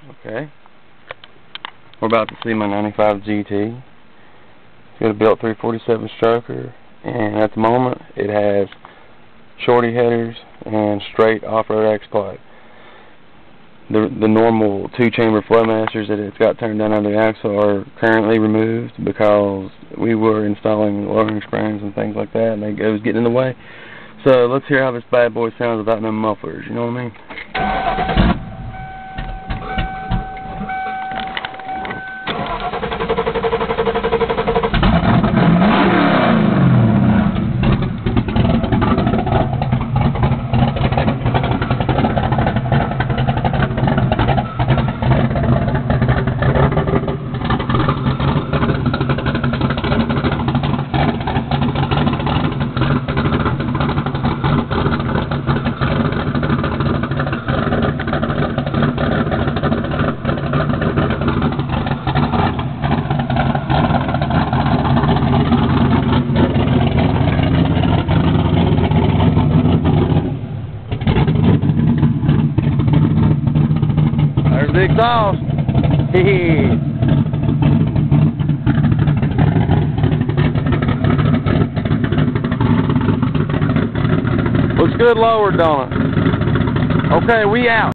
Okay. We're about to see my 95 GT. It's got a built 347 stroker, and at the moment it has shorty headers and straight off-road X-plate. The normal two-chamber Flowmasters that it's got turned down under the axle are currently removed because we were installing lowering springs and things like that, and it was getting in the way. So let's hear how this bad boy sounds without no mufflers, you know what I mean? There's the exhaust. Looks good lowered, don't it? Okay, we out.